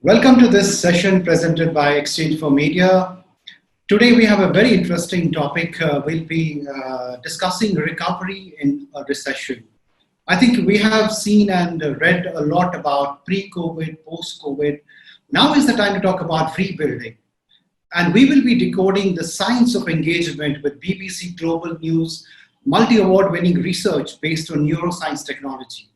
Welcome to this session presented by Exchange for Media. Today we have a very interesting topic. We'll be discussing recovery in a recession. I think we have seen and read a lot about pre-COVID, post-COVID. Now is the time to talk about rebuilding. And we will be decoding the science of engagement with BBC Global News, multi-award winning research based on neuroscience technology.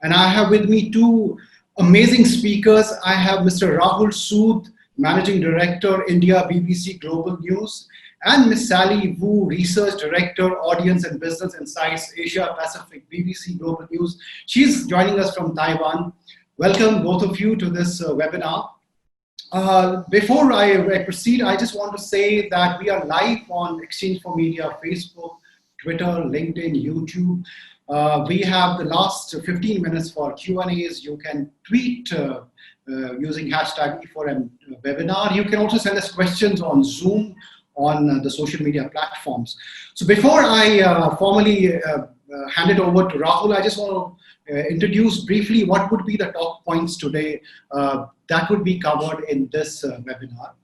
And I have with me two amazing speakers. I have Mr. Rahul Sood, Managing Director, India, BBC Global News, and Ms. Sally Wu, Research Director, Audience and Business Insights, Asia Pacific, BBC Global News. She's joining us from Taiwan. Welcome, both of you, to this webinar. Before I proceed, I just want to say that we are live on Exchange for Media, Facebook, Twitter, LinkedIn, YouTube. We have the last 15 minutes for Q&As. You can tweet using hashtag E4M webinar. You can also send us questions on Zoom, on the social media platforms. So before I formally hand it over to Rahul, I just want to introduce briefly what would be the top points today that would be covered in this webinar.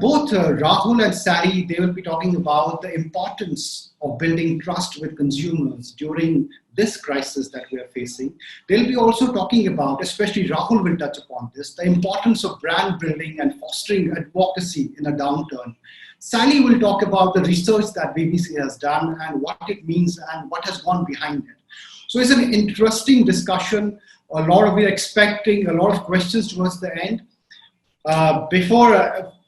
Both Rahul and Sally, they will be talking about the importance of building trust with consumers during this crisis that we are facing. They'll be also talking about, especially Rahul will touch upon this, the importance of brand building and fostering advocacy in a downturn. Sally will talk about the research that BBC has done and what it means and what has gone behind it. So it's an interesting discussion. We're expecting a lot of questions towards the end.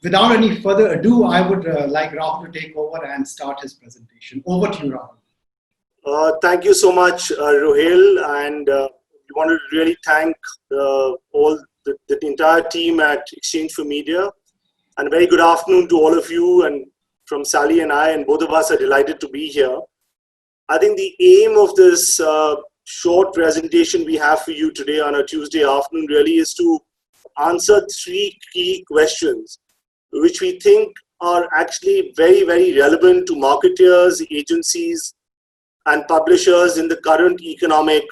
Without any further ado, I would like Rahul to take over and start his presentation. Over to you, Rahul. Thank you so much, Rohil, and we want to really thank the entire team at Exchange for Media. And a very good afternoon to all of you, and from Sally and I, and both of us are delighted to be here. I think the aim of this short presentation we have for you today on a Tuesday afternoon really is to answer three key questions, which we think are actually very, very relevant to marketers, agencies, and publishers in the current economic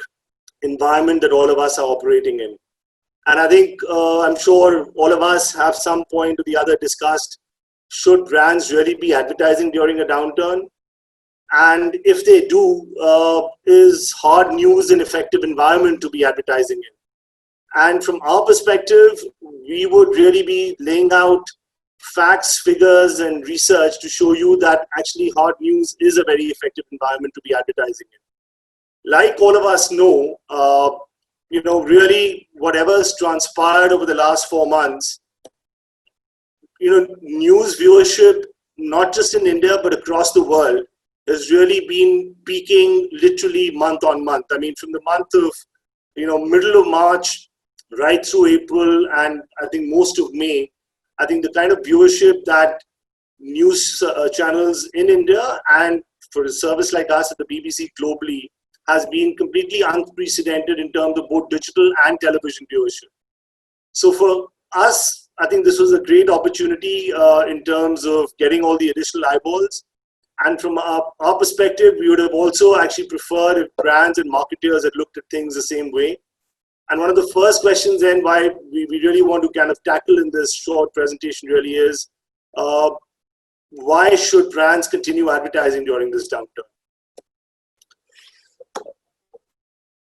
environment that all of us are operating in. And I think, I'm sure all of us have some point or the other discussed, should brands really be advertising during a downturn? And if they do, is hard news an effective environment to be advertising in? And from our perspective, we would really be laying out facts, figures, and research to show you that actually hard news is a very effective environment to be advertising in. Like all of us know, really whatever's transpired over the last 4 months, news viewership, not just in India, but across the world, has really been peaking literally month on month. I mean, from the month of, middle of March, right through April, and I think most of May, I think the kind of viewership that news channels in India and for a service like us at the BBC globally has been completely unprecedented in terms of both digital and television viewership. So for us, I think this was a great opportunity in terms of getting all the additional eyeballs. And from our perspective, we would have also actually preferred if brands and marketers had looked at things the same way. And one of the first questions then why we really want to kind of tackle in this short presentation really is, why should brands continue advertising during this downturn?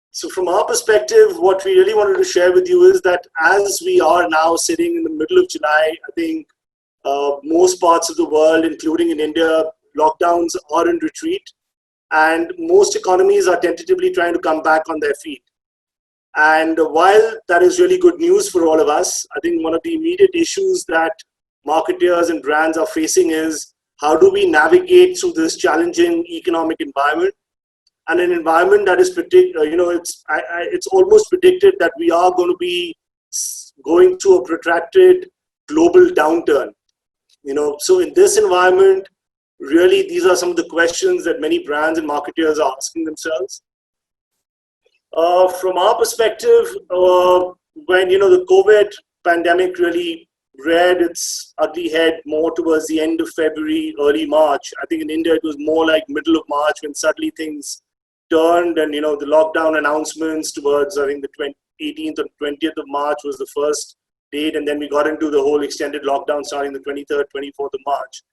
So from our perspective, what we really wanted to share with you is that as we are now sitting in the middle of July, I think most parts of the world, including in India, lockdowns are in retreat, and most economies are tentatively trying to come back on their feet. And while that is really good news for all of us, I think one of the immediate issues that marketers and brands are facing is, how do we navigate through this challenging economic environment? And an environment that is it's almost predicted that we are going to be going through a protracted global downturn. So in this environment, really, these are some of the questions that many brands and marketers are asking themselves. From our perspective, when the COVID pandemic really reared its ugly head more towards the end of February, early March, I think in India it was more like middle of March when suddenly things turned, and the lockdown announcements towards, I think, the 18th or 20th of March was the first date, and then we got into the whole extended lockdown starting the 23rd, 24th of March.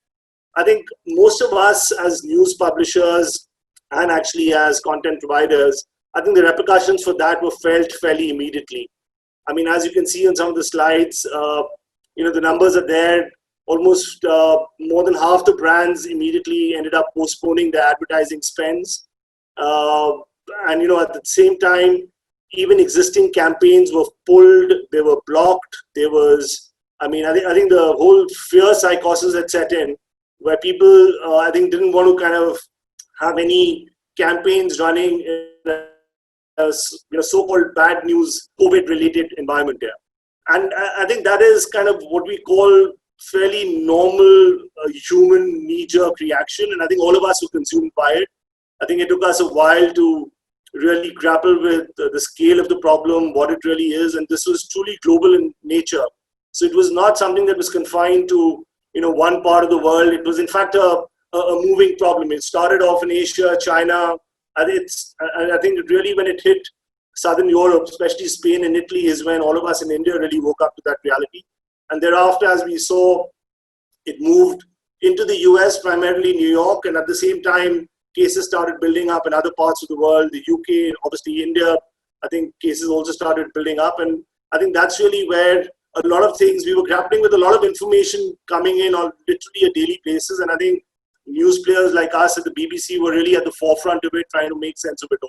I think most of us as news publishers and actually as content providers, I think the repercussions for that were felt fairly immediately. I mean, as you can see on some of the slides, the numbers are there. Almost more than half the brands immediately ended up postponing their advertising spends. And at the same time, even existing campaigns were pulled, they were blocked. There was, I think the whole fear psychosis had set in, where people, I think, didn't want to kind of have any campaigns running in a so-called bad news COVID-related environment here. And I think that is kind of what we call fairly normal human knee-jerk reaction. And I think all of us were consumed by it. I think it took us a while to really grapple with the scale of the problem, what it really is. And this was truly global in nature. So it was not something that was confined to one part of the world. It was in fact a moving problem. It started off in Asia, China. I think really when it hit Southern Europe, especially Spain and Italy, is when all of us in India really woke up to that reality. And thereafter, as we saw, it moved into the US, primarily New York, and at the same time, cases started building up in other parts of the world, the UK, obviously India. I think cases also started building up, and I think that's really where a lot of things, we were grappling with a lot of information coming in on literally a daily basis, and I think news players like us at the BBC were really at the forefront of it, trying to make sense of it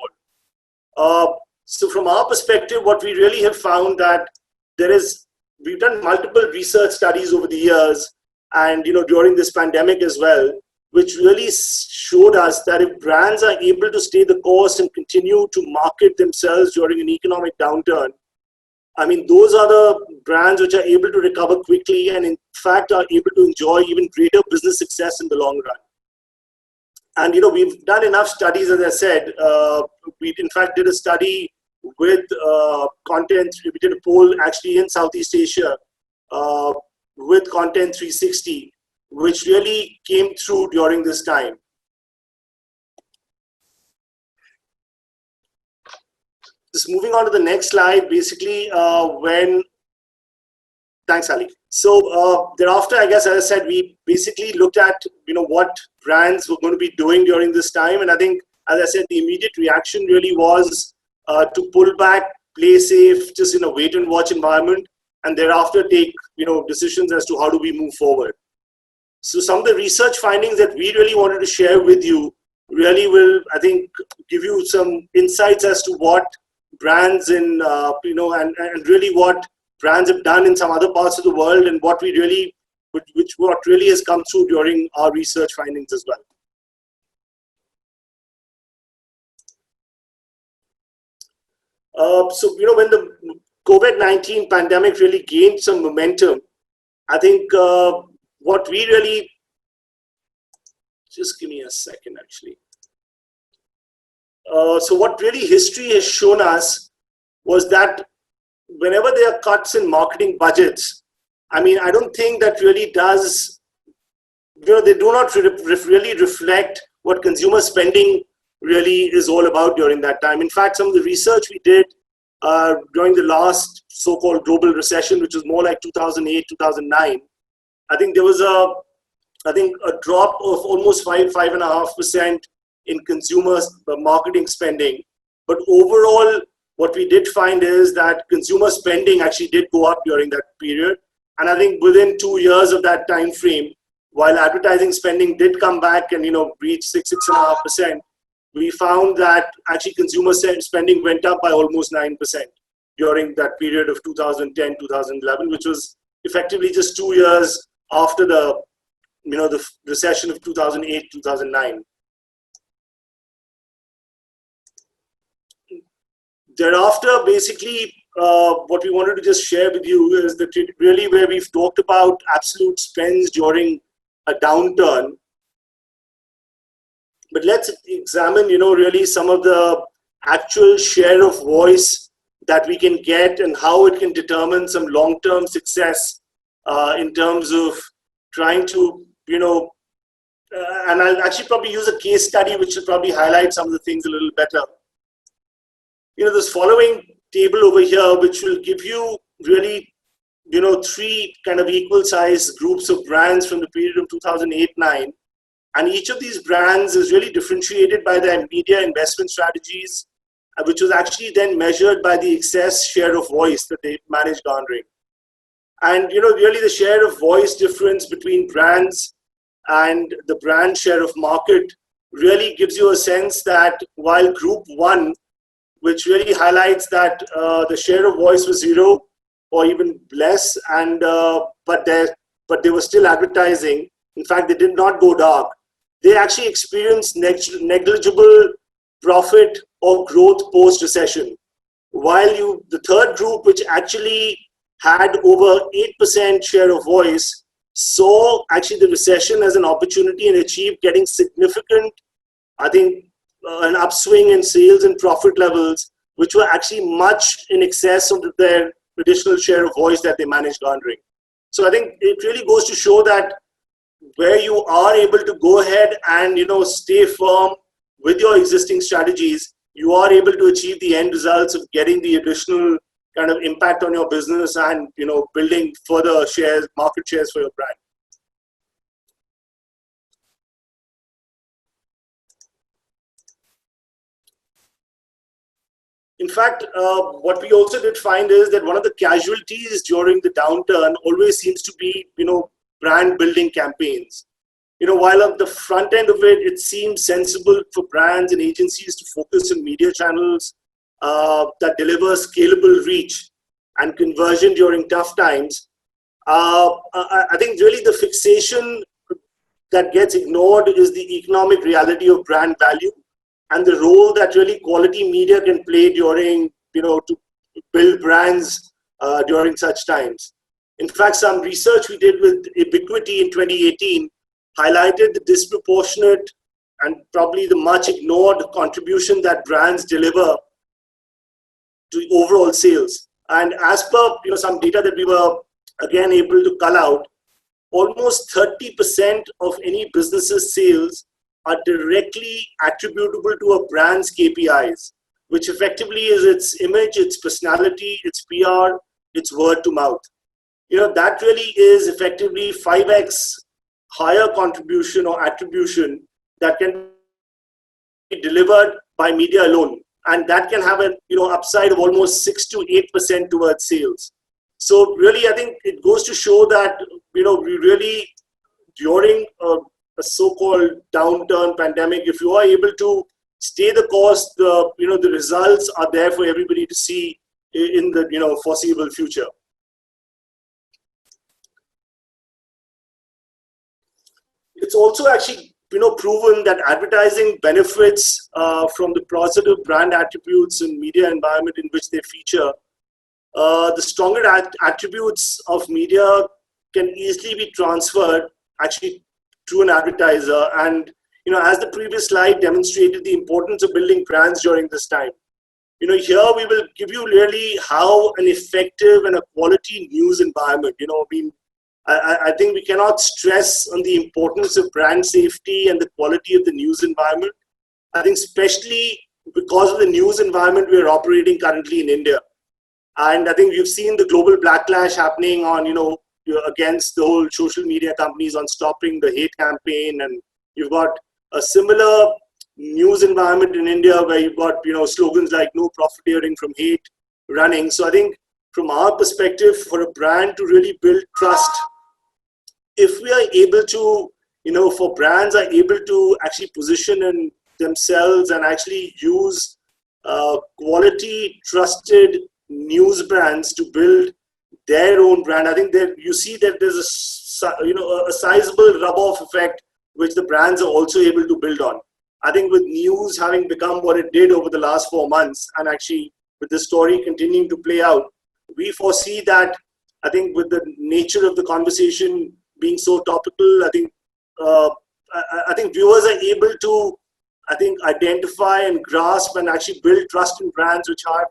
all. So from our perspective, what we really have found that we've done multiple research studies over the years, and during this pandemic as well, which really showed us that if brands are able to stay the course and continue to market themselves during an economic downturn, I mean, those are the brands which are able to recover quickly and in fact are able to enjoy even greater business success in the long run. And we've done enough studies, as I said. We in fact did a study with content. We did a poll actually in Southeast Asia with Content 360, which really came through during this time. Just moving on to the next slide, basically thanks, Ali. So thereafter, I guess, as I said, we basically looked at what brands were going to be doing during this time, and I think, as I said, the immediate reaction really was to pull back, play safe, just in a wait and watch environment, and thereafter take decisions as to how do we move forward. So some of the research findings that we really wanted to share with you really will, I think, give you some insights as to what brands and really what brands have done in some other parts of the world, and what really has come through during our research findings as well. So when the COVID-19 pandemic really gained some momentum, I think what we really, just give me a second actually. So what really history has shown us was that whenever there are cuts in marketing budgets, I mean, I don't think that really does, they do not really reflect what consumer spending really is all about during that time. In fact, some of the research we did during the last so-called global recession, which was more like 2008, 2009, I think there was a drop of almost 5.5% in consumer marketing spending. But overall, what we did find is that consumer spending actually did go up during that period. And I think within 2 years of that time frame, while advertising spending did come back and reach 6.5%, we found that actually consumer spending went up by almost 9% during that period of 2010, 2011, which was effectively just 2 years after the recession of 2008, 2009. Thereafter, basically, what we wanted to just share with you is that really where we've talked about absolute spends during a downturn. But let's examine, really some of the actual share of voice that we can get and how it can determine some long-term success in terms of trying to, and I'll actually probably use a case study which will probably highlight some of the things a little better. This following table over here, which will give you really three kind of equal sized groups of brands from the period of 2008-9. And each of these brands is really differentiated by their media investment strategies, which was actually then measured by the excess share of voice that they managed garnering. And really the share of voice difference between brands and the brand share of market really gives you a sense that while Group 1, which really highlights that the share of voice was zero or even less, and but they were still advertising. In fact, they did not go dark. They actually experienced negligible profit or growth post-recession. While the third group, which actually had over 8% share of voice, saw actually the recession as an opportunity and achieved getting significant, I think, an upswing in sales and profit levels, which were actually much in excess of their traditional share of voice that they managed garnering. So I think it really goes to show that where you are able to go ahead and stay firm with your existing strategies, you are able to achieve the end results of getting the additional kind of impact on your business and building further shares, market shares for your brand. In fact, what we also did find is that one of the casualties during the downturn always seems to be, brand building campaigns. While at the front end of it, it seems sensible for brands and agencies to focus on media channels that deliver scalable reach and conversion during tough times. I think really the fixation that gets ignored is the economic reality of brand value and the role that really quality media can play during, to build brands during such times. In fact, some research we did with Ubiquity in 2018 highlighted the disproportionate and probably the much ignored contribution that brands deliver to overall sales. And as per some data that we were again able to cull out, almost 30% of any business's sales are directly attributable to a brand's KPIs, which effectively is its image, its personality, its PR, its word to mouth. That really is effectively 5x higher contribution or attribution that can be delivered by media alone. And that can have an upside of almost 6 to 8% towards sales. So really, I think it goes to show that, we really, during a so-called downturn pandemic, if you are able to stay the course, the results are there for everybody to see in the foreseeable future. It's also actually proven that advertising benefits from the positive brand attributes and media environment in which they feature. The stronger attributes of media can easily be transferred actually to an advertiser. And as the previous slide demonstrated, the importance of building brands during this time. Here we will give you really how an effective and a quality news environment. I think we cannot stress on the importance of brand safety and the quality of the news environment. I think especially because of the news environment we are operating currently in India. And I think we've seen the global backlash happening on, against the whole social media companies on stopping the hate campaign. And you've got a similar news environment in India where you've got, slogans like no profiteering from hate running. So I think from our perspective, for a brand to really build trust, if we are able to, for brands are able to actually position in themselves and actually use quality, trusted news brands to build their own brand, I think that you see that there's a sizable rub-off effect which the brands are also able to build on. I think with news having become what it did over the last 4 months, and actually with the story continuing to play out, we foresee that, I think with the nature of the conversation being so topical, I think viewers are able to, identify and grasp and actually build trust in brands which have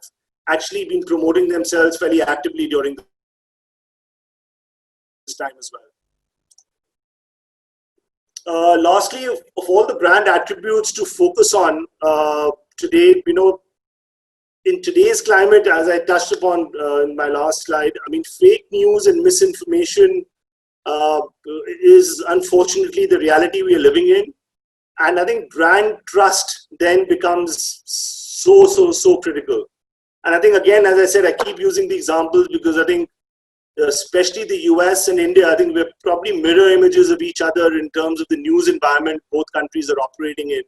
actually been promoting themselves fairly actively during this time as well. Lastly, of all the brand attributes to focus on today, in today's climate, as I touched upon in my last slide, I mean, fake news and misinformation is unfortunately the reality we are living in. And I think brand trust then becomes so critical. And I think, again, as I said, I keep using the examples because I think especially the US and India, I think we're probably mirror images of each other in terms of the news environment both countries are operating in.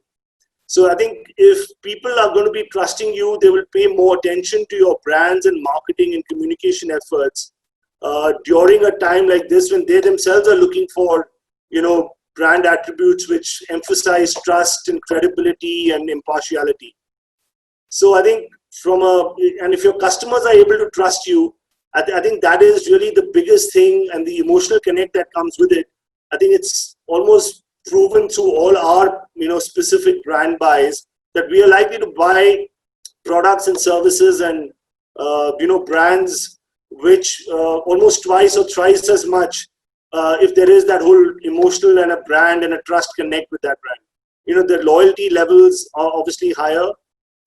So I think if people are going to be trusting you, they will pay more attention to your brands and marketing and communication efforts during a time like this when they themselves are looking for, brand attributes which emphasize trust and credibility and impartiality. So I think and if your customers are able to trust you, I think that is really the biggest thing, and the emotional connect that comes with it. I think it's almost proven through all our specific brand buys that we are likely to buy products and services and brands which almost twice or thrice as much if there is that whole emotional and a brand and a trust connect with that brand. The loyalty levels are obviously higher,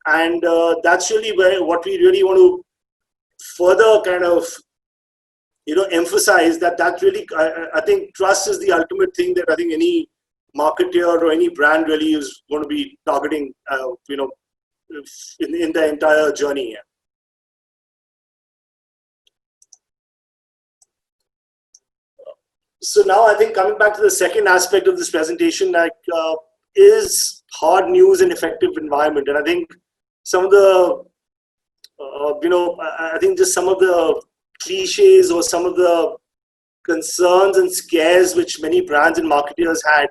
and that's really what we really want to further kind of emphasize that really I think trust is the ultimate thing that I think any marketer or any brand really is going to be targeting in the entire journey. Yeah. So now I think coming back to the second aspect of this presentation, is hard news an effective environment? And I think some of the I think just some of the cliches or some of the concerns and scares which many brands and marketers had,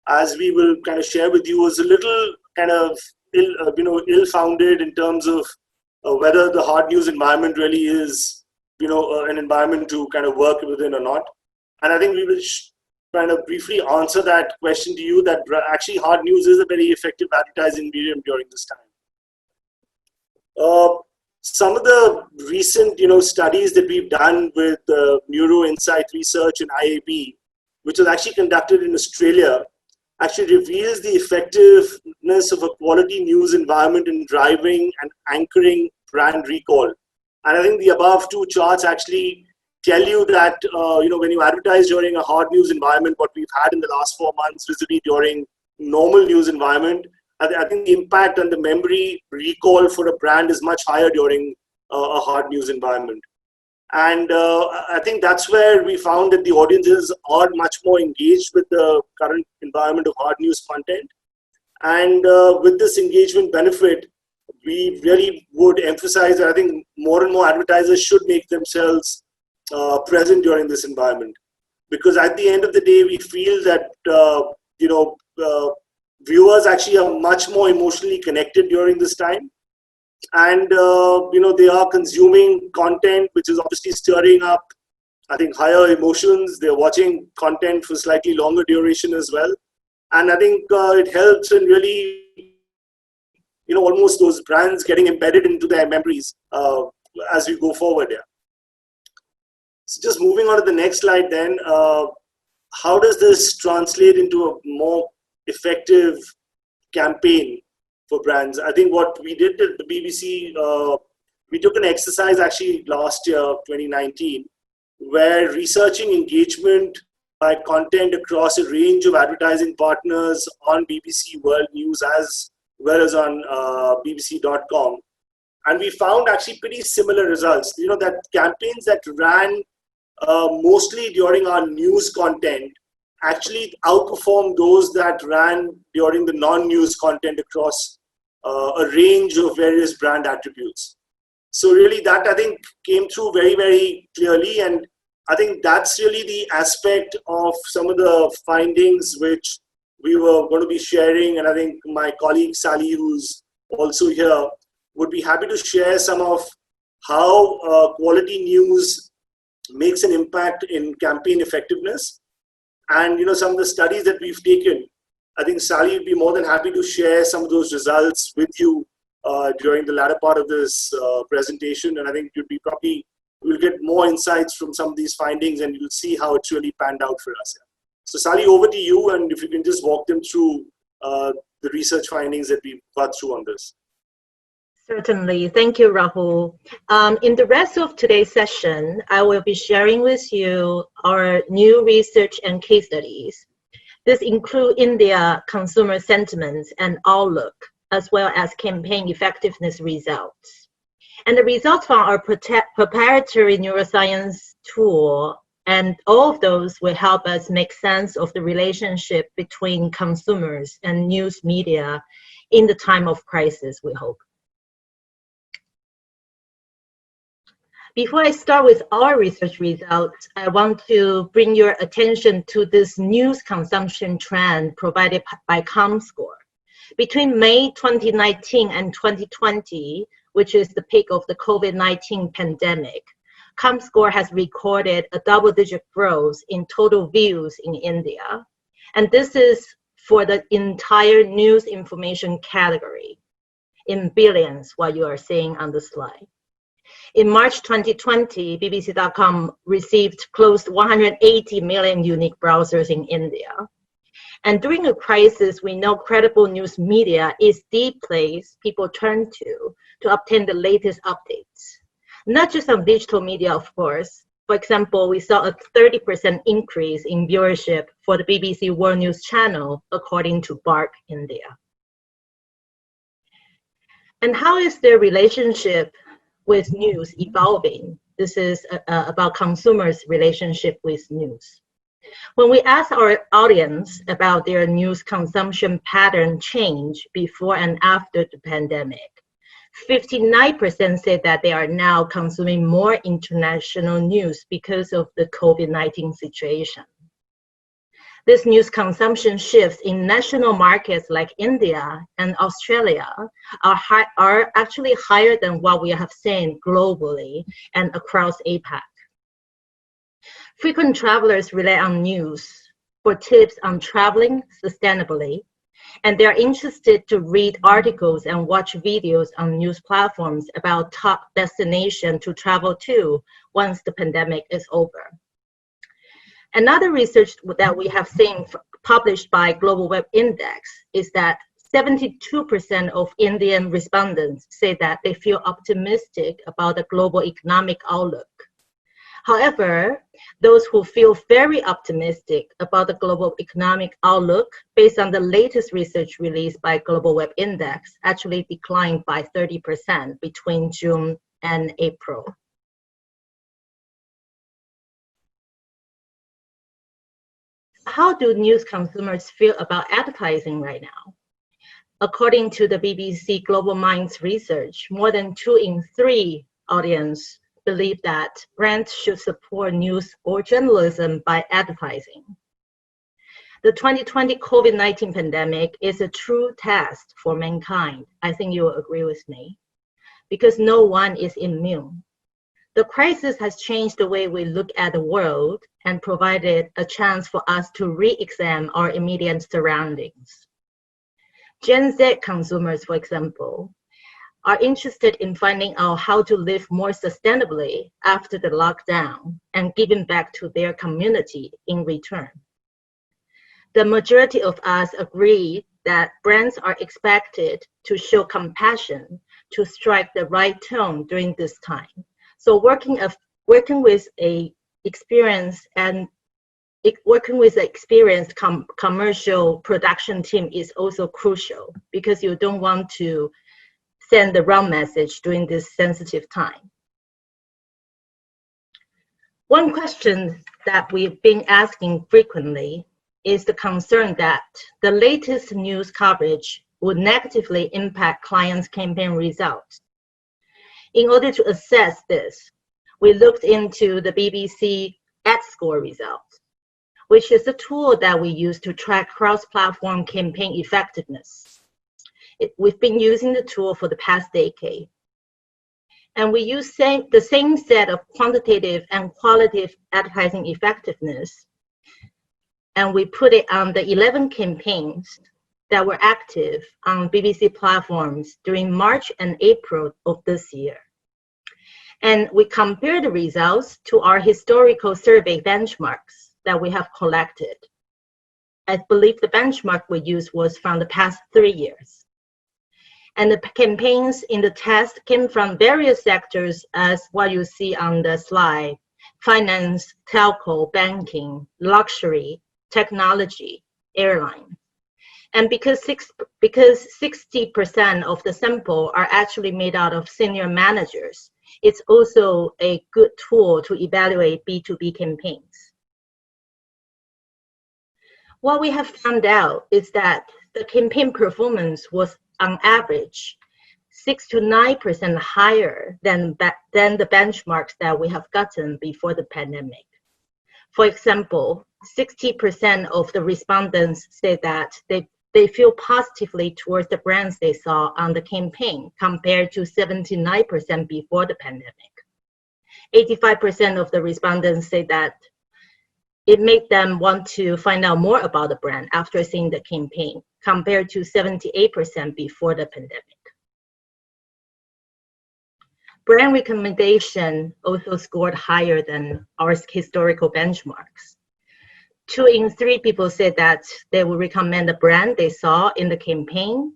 as we will kind of share with you, was a little kind of ill-founded in terms of whether the hard news environment really is an environment to kind of work within or not. And I think we will kind of briefly answer that question to you, that actually hard news is a very effective advertising medium during this time. Some of the recent studies that we've done with Neuro Insight Research and IAB, which was actually conducted in Australia, actually reveals the effectiveness of a quality news environment in driving and anchoring brand recall. And I think the above two charts actually tell you that when you advertise during a hard news environment, what we've had in the last 4 months, visibly during normal news environment, I think the impact on the memory recall for a brand is much higher during a hard news environment. And I think that's where we found that the audiences are much more engaged with the current environment of hard news content. And with this engagement benefit, we really would emphasize that I think more and more advertisers should make themselves present during this environment. Because at the end of the day, we feel that, viewers actually are much more emotionally connected during this time. And, they are consuming content, which is obviously stirring up, I think, higher emotions. They're watching content for slightly longer duration as well. And I think it helps in really, almost those brands getting embedded into their memories as we go forward. Yeah. So just moving on to the next slide then, how does this translate into a more effective campaign for brands? I think what we did at the BBC, we took an exercise actually last year, 2019, where researching engagement by content across a range of advertising partners on BBC World News as well as on bbc.com. And we found actually pretty similar results. That campaigns that ran mostly during our news content actually outperformed those that ran during the non-news content across a range of various brand attributes. So really that I think came through very, very clearly. And I think that's really the aspect of some of the findings which we were going to be sharing. And I think my colleague Sally, who's also here, would be happy to share some of how quality news makes an impact in campaign effectiveness. And some of the studies that we've taken, I think Sally would be more than happy to share some of those results with you during the latter part of this presentation. And I think we'll get more insights from some of these findings, and you'll see how it's really panned out for us. So Sally, over to you, and if you can just walk them through the research findings that we've got through on this. Certainly. Thank you, Rahul. In the rest of today's session, I will be sharing with you our new research and case studies. This includes India consumer sentiments and outlook, as well as campaign effectiveness results. And the results from our proprietary neuroscience tool, and all of those will help us make sense of the relationship between consumers and news media in the time of crisis, we hope. Before I start with our research results, I want to bring your attention to this news consumption trend provided by ComScore. Between May 2019 and 2020, which is the peak of the COVID-19 pandemic, ComScore has recorded a double-digit growth in total views in India. And this is for the entire news information category in billions, what you are seeing on the slide. In March 2020, BBC.com received close to 180 million unique browsers in India. And during a crisis, we know credible news media is the place people turn to obtain the latest updates. Not just on digital media, of course. For example, we saw a 30% increase in viewership for the BBC World News channel, according to BARC India. And how is their relationship with news evolving? This is about consumers' relationship with news. When we ask our audience about their news consumption pattern change before and after the pandemic, 59% said that they are now consuming more international news because of the COVID-19 situation. This news consumption shifts in national markets like India and Australia are actually higher than what we have seen globally and across APAC. Frequent travelers rely on news for tips on traveling sustainably, and they're interested to read articles and watch videos on news platforms about top destinations to travel to once the pandemic is over. Another research that we have seen published by Global Web Index is that 72% of Indian respondents say that they feel optimistic about the global economic outlook. However, those who feel very optimistic about the global economic outlook, based on the latest research released by Global Web Index, actually declined by 30% between June and April. How do news consumers feel about advertising right now? According to the BBC Global Minds research, more than 2 in 3 audience believe that brands should support news or journalism by advertising. The 2020 COVID-19 pandemic is a true test for mankind. I think you will agree with me, because no one is immune. The crisis has changed the way we look at the world and provided a chance for us to re-examine our immediate surroundings. Gen Z consumers, for example, are interested in finding out how to live more sustainably after the lockdown and giving back to their community in return. The majority of us agree that brands are expected to show compassion to strike the right tone during this time. So working with an experienced commercial production team is also crucial, because you don't want to send the wrong message during this sensitive time. One question that we've been asking frequently is the concern that the latest news coverage would negatively impact clients' campaign results. In order to assess this, we looked into the BBC Ad Score results, which is a tool that we use to track cross-platform campaign effectiveness. We've been using the tool for the past decade. And we use the same set of quantitative and qualitative advertising effectiveness, and we put it on the 11 campaigns that were active on BBC platforms during March and April of this year. And we compare the results to our historical survey benchmarks that we have collected. I believe the benchmark we used was from the past 3 years. And the campaigns in the test came from various sectors as what you see on the slide: finance, telco, banking, luxury, technology, airline. And because 60% of the sample are actually made out of senior managers, it's also a good tool to evaluate B2B campaigns. What we have found out is that the campaign performance was on average 6 to 9% higher than the benchmarks that we have gotten before the pandemic. For example, 60% of the respondents said that they feel positively towards the brands they saw on the campaign compared to 79% before the pandemic. 85% of the respondents say that it made them want to find out more about the brand after seeing the campaign, compared to 78% before the pandemic. Brand recommendation also scored higher than our historical benchmarks. 2 in 3 people said that they would recommend the brand they saw in the campaign,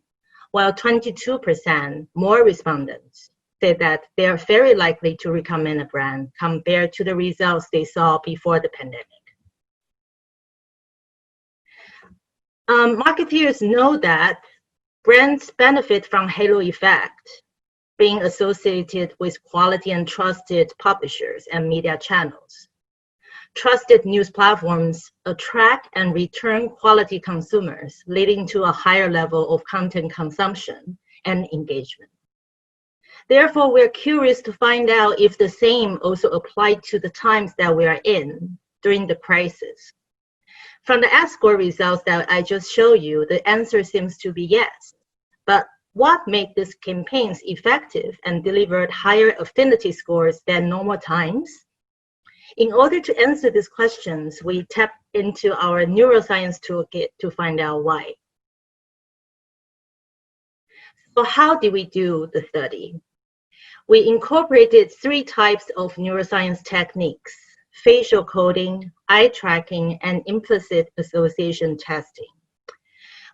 while 22% more respondents said that they are very likely to recommend a brand compared to the results they saw before the pandemic. Marketeers know that brands benefit from halo effect, being associated with quality and trusted publishers and media channels. Trusted news platforms attract and return quality consumers, leading to a higher level of content consumption and engagement. Therefore, we're curious to find out if the same also applied to the times that we are in during the crisis. From the ad-score results that I just showed you, the answer seems to be yes. But what made these campaigns effective and delivered higher affinity scores than normal times? In order to answer these questions, we tapped into our neuroscience toolkit to find out why. So how did we do the study? We incorporated 3 types of neuroscience techniques: facial coding, eye tracking, and implicit association testing.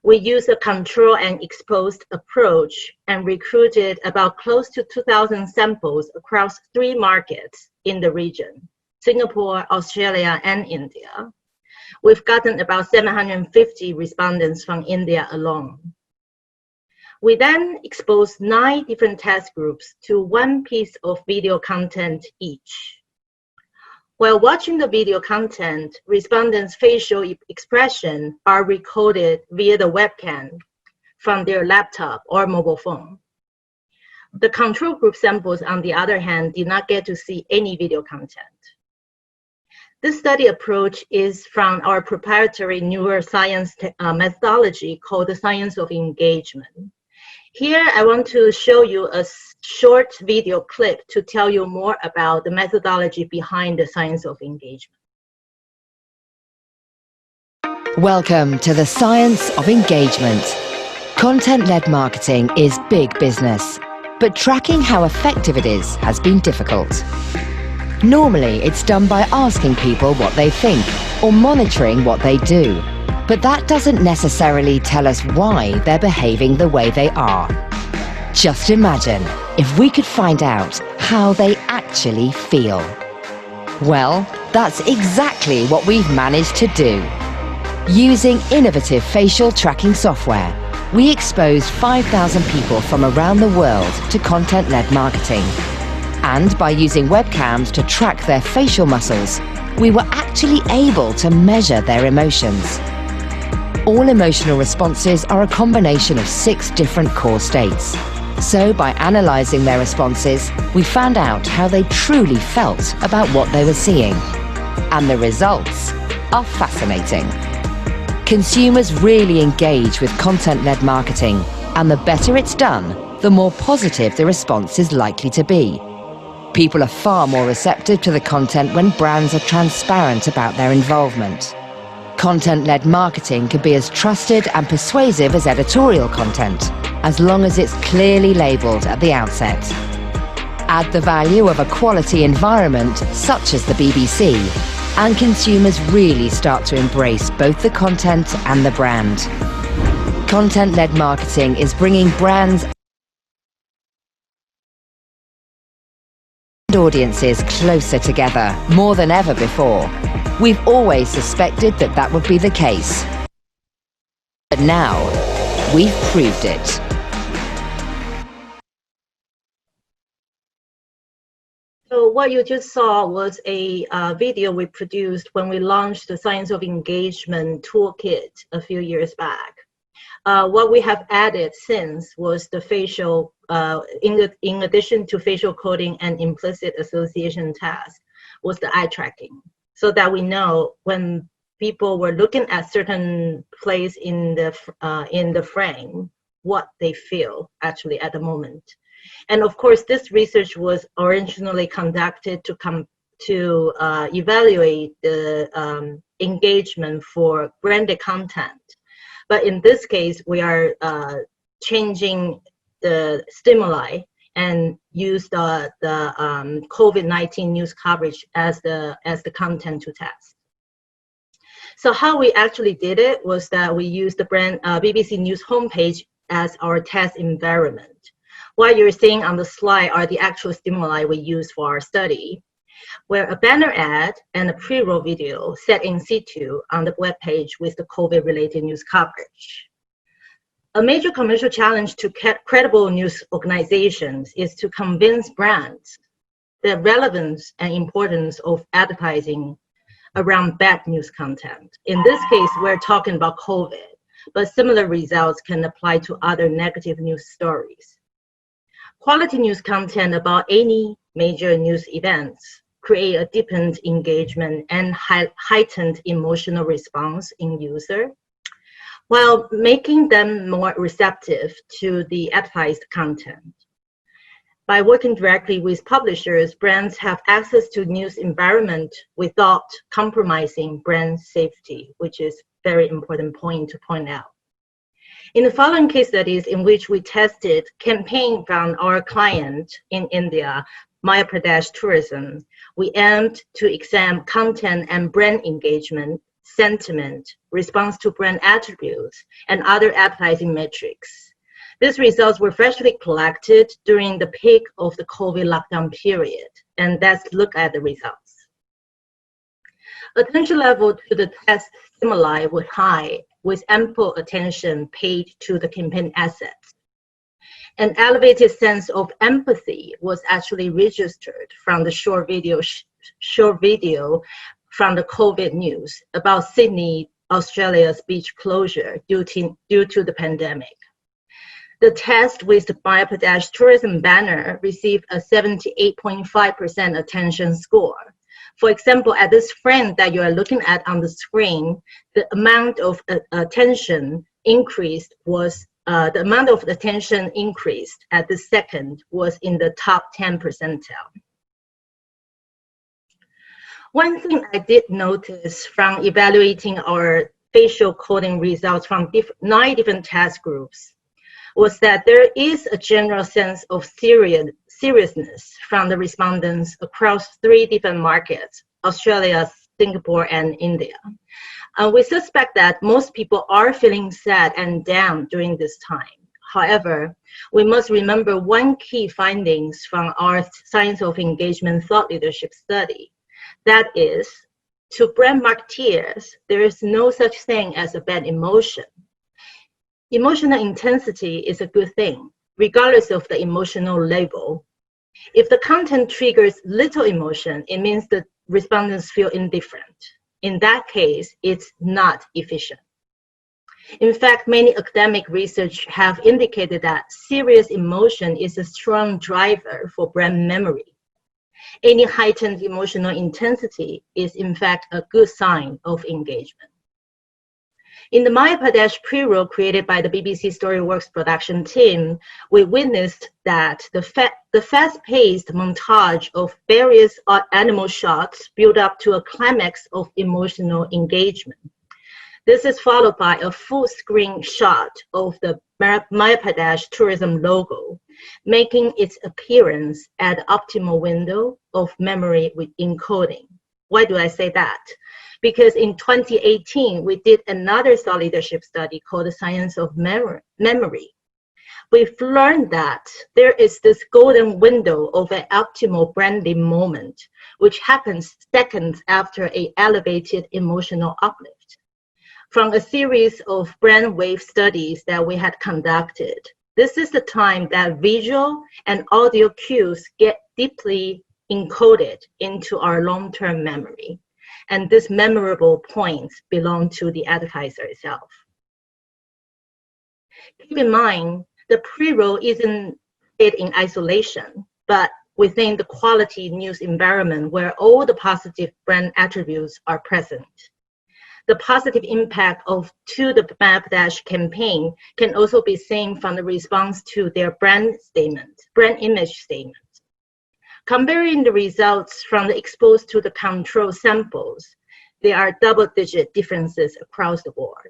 We used a control and exposed approach and recruited about close to 2,000 samples across 3 markets in the region: Singapore, Australia, and India. We've gotten about 750 respondents from India alone. We then exposed 9 different test groups to 1 piece of video content each. While watching the video content, respondents' facial expression are recorded via the webcam from their laptop or mobile phone. The control group samples, on the other hand, did not get to see any video content. This study approach is from our proprietary neuroscience methodology called the science of engagement. Here, I want to show you a short video clip to tell you more about the methodology behind the science of engagement. Welcome to the Science of Engagement. Content-led marketing is big business, but tracking how effective it is has been difficult. Normally, it's done by asking people what they think or monitoring what they do. But that doesn't necessarily tell us why they're behaving the way they are. Just imagine if we could find out how they actually feel. Well, that's exactly what we've managed to do. Using innovative facial tracking software, we exposed 5,000 people from around the world to content-led marketing. And by using webcams to track their facial muscles, we were actually able to measure their emotions. All emotional responses are a combination of 6 different core states. So by analysing their responses, we found out how they truly felt about what they were seeing. And the results are fascinating. Consumers really engage with content-led marketing, and the better it's done, the more positive the response is likely to be. People are far more receptive to the content when brands are transparent about their involvement. Content-led marketing can be as trusted and persuasive as editorial content, as long as it's clearly labelled at the outset. Add the value of a quality environment, such as the BBC, and consumers really start to embrace both the content and the brand. Content-led marketing is bringing brands audiences closer together more than ever before. We've always suspected that that would be the case. But now, we've proved it. So what you just saw was a video we produced when we launched the Science of Engagement Toolkit a few years back. What we have added since was the facial, in addition to facial coding and implicit association task, was the eye tracking, so that we know when people were looking at certain place in the frame, what they feel actually at the moment. And of course, this research was originally conducted to evaluate the engagement for branded content. But in this case, we are changing the stimuli and use the COVID-19 news coverage as the content to test. So how we actually did it was that we used the BBC News homepage as our test environment. What you're seeing on the slide are the actual stimuli we use for our study, where a banner ad and a pre-roll video set in situ on the web page with the COVID-related news coverage. A major commercial challenge to credible news organizations is to convince brands the relevance and importance of advertising around bad news content. In this case, we're talking about COVID, but similar results can apply to other negative news stories. Quality news content about any major news events create a deepened engagement and heightened emotional response in user, while making them more receptive to the advertised content. By working directly with publishers, brands have access to news environment without compromising brand safety, which is a very important point to point out. In the following case studies in which we tested campaign from our client in India, Madhya Pradesh Tourism, we aimed to examine content and brand engagement, sentiment, response to brand attributes, and other advertising metrics. These results were freshly collected during the peak of the COVID lockdown period, and let's look at the results. Attention level to the test stimuli was high, with ample attention paid to the campaign assets. An elevated sense of empathy was actually registered from the short video from the COVID news about Sydney, Australia's beach closure due to the pandemic. The test with the Madhya Pradesh Tourism banner received a 78.5% attention score. For example, at this frame that you are looking at on the screen, the amount of attention increased at the second was in the top 10 percentile. One thing I did notice from evaluating our facial coding results from 9 different task groups was that there is a general sense of seriousness from the respondents across 3 different markets, Australia, Singapore, and India. We suspect that most people are feeling sad and down during this time. However, we must remember one key findings from our Science of Engagement thought leadership study. That is, to brand marketeers, there is no such thing as a bad emotion. Emotional intensity is a good thing, regardless of the emotional label. If the content triggers little emotion, it means the respondents feel indifferent. In that case, it's not efficient. In fact, many academic research have indicated that serious emotion is a strong driver for brand memory. Any heightened emotional intensity is in fact a good sign of engagement. In the Madhya Pradesh pre-roll created by the BBC Storyworks production team, we witnessed that the fast-paced montage of various animal shots built up to a climax of emotional engagement. This is followed by a full-screen shot of the Madhya Pradesh tourism logo, making its appearance at the optimal window of memory with encoding. Why do I say that? Because in 2018, we did another thought leadership study called the Science of Memory. we've learned that there is this golden window of an optimal branding moment, which happens seconds after an elevated emotional uplift. From a series of brainwave studies that we had conducted, this is the time that visual and audio cues get deeply encoded into our long-term memory. And these memorable points belong to the advertiser itself. Keep in mind, the pre-roll isn't it in isolation, but within the quality news environment where all the positive brand attributes are present. The positive impact to the Maya campaign can also be seen from the response to their brand image statement. Comparing the results from the exposed to the control samples, there are double-digit differences across the board.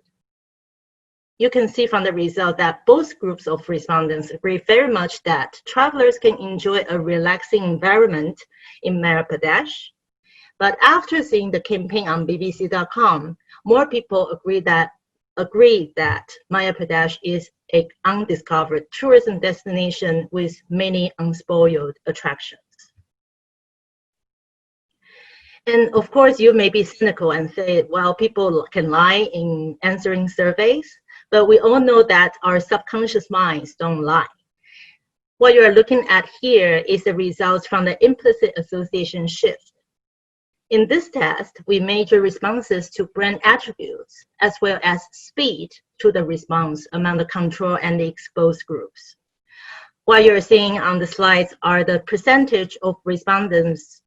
You can see from the result that both groups of respondents agree very much that travelers can enjoy a relaxing environment in Madhya Pradesh. But after seeing the campaign on bbc.com, more people agree that Madhya Pradesh is an undiscovered tourism destination with many unspoiled attractions. And of course, you may be cynical and say, well, people can lie in answering surveys, but we all know that our subconscious minds don't lie. What you are looking at here is the results from the implicit association shift. In this test, we measure responses to brand attributes as well as speed to the response among the control and the exposed groups. What you're seeing on the slides are the percentage of respondents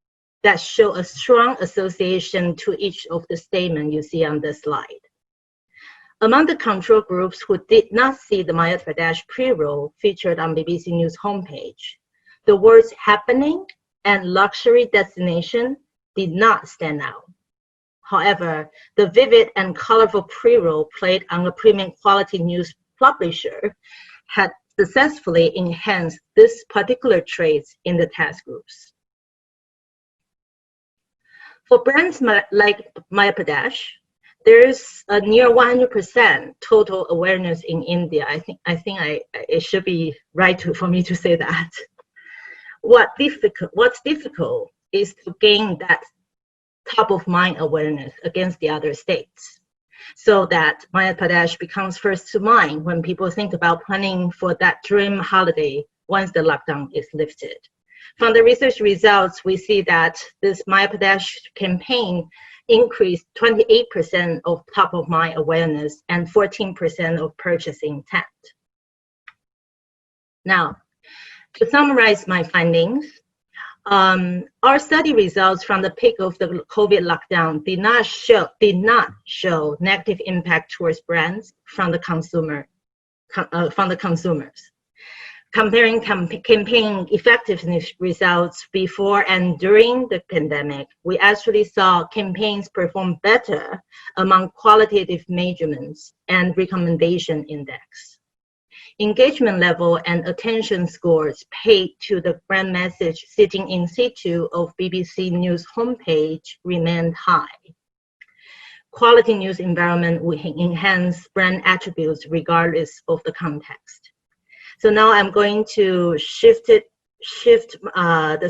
that show a strong association to each of the statements you see on this slide. Among the control groups who did not see the Madhya Pradesh pre-roll featured on BBC News homepage, the words happening and luxury destination did not stand out. However, the vivid and colorful pre-roll played on a premium quality news publisher had successfully enhanced this particular traits in the task groups. For brands like Madhya Pradesh, there's a near 100% total awareness in India. I think it should be right for me to say that. What's difficult is to gain that top of mind awareness against the other states, so that Madhya Pradesh becomes first to mind when people think about planning for that dream holiday once the lockdown is lifted. From the research results, we see that this Madhya Pradesh campaign increased 28% of top of mind awareness and 14% of purchase intent. Now, to summarize my findings, our study results from the peak of the COVID lockdown did not show negative impact towards brands from the consumers. Comparing campaign effectiveness results before and during the pandemic, we actually saw campaigns perform better among qualitative measurements and recommendation index. Engagement level and attention scores paid to the brand message sitting in situ of BBC News homepage remained high. Quality news environment will enhance brand attributes regardless of the context. So now I'm going to shift the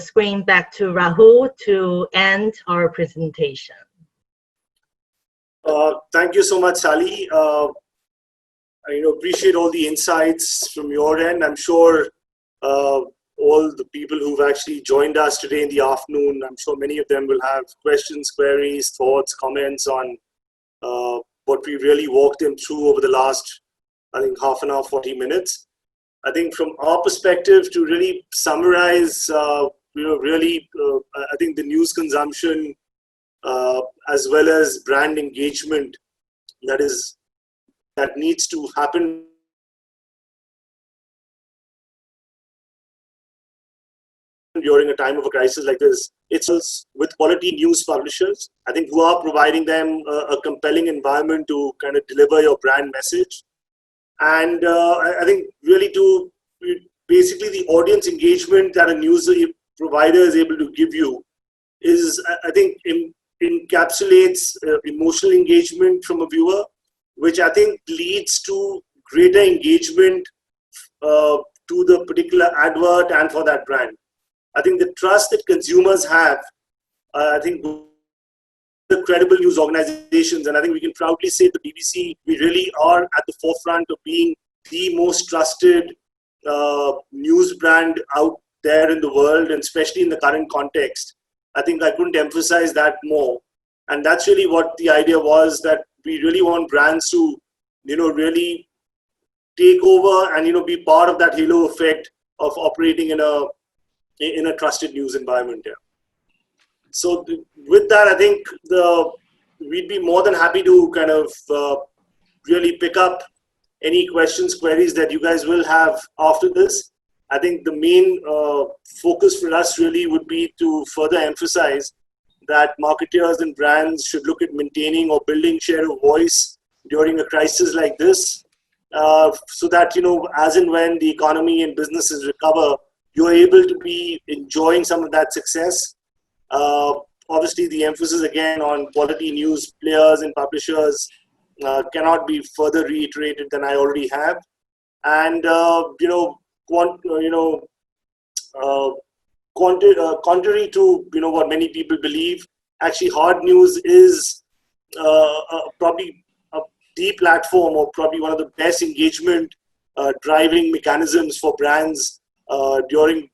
screen back to Rahul to end our presentation. Thank you so much, Sally. I appreciate all the insights from your end. I'm sure all the people who've actually joined us today in the afternoon, I'm sure many of them will have questions, queries, thoughts, comments on what we really walked them through over the last, I think, half an hour, 40 minutes. I think from our perspective, to really summarize, I think the news consumption as well as brand engagement that needs to happen during a time of a crisis like this. It's with quality news publishers, I think, who are providing them a compelling environment to kind of deliver your brand message. And I think really to basically the audience engagement that a news provider is able to give you is, I think, encapsulates emotional engagement from a viewer, which I think leads to greater engagement to the particular advert and for that brand. I think the trust that consumers have, I think the credible news organizations, and I think we can proudly say the BBC, we really are at the forefront of being the most trusted news brand out there in the world, and especially in the current context. I think I couldn't emphasize that more. And that's really what the idea was, that we really want brands to, really take over and, be part of that halo effect of operating in a trusted news environment. Yeah. So with that, I think we'd be more than happy to kind of really pick up any questions, queries that you guys will have after this. I think the main focus for us really would be to further emphasize that marketers and brands should look at maintaining or building share of voice during a crisis like this, so that, as and when the economy and businesses recover, you're able to be enjoying some of that success. Obviously, the emphasis again on quality news players and publishers cannot be further reiterated than I already have. And contrary to what many people believe, actually hard news is probably the platform, or probably one of the best engagement driving mechanisms for brands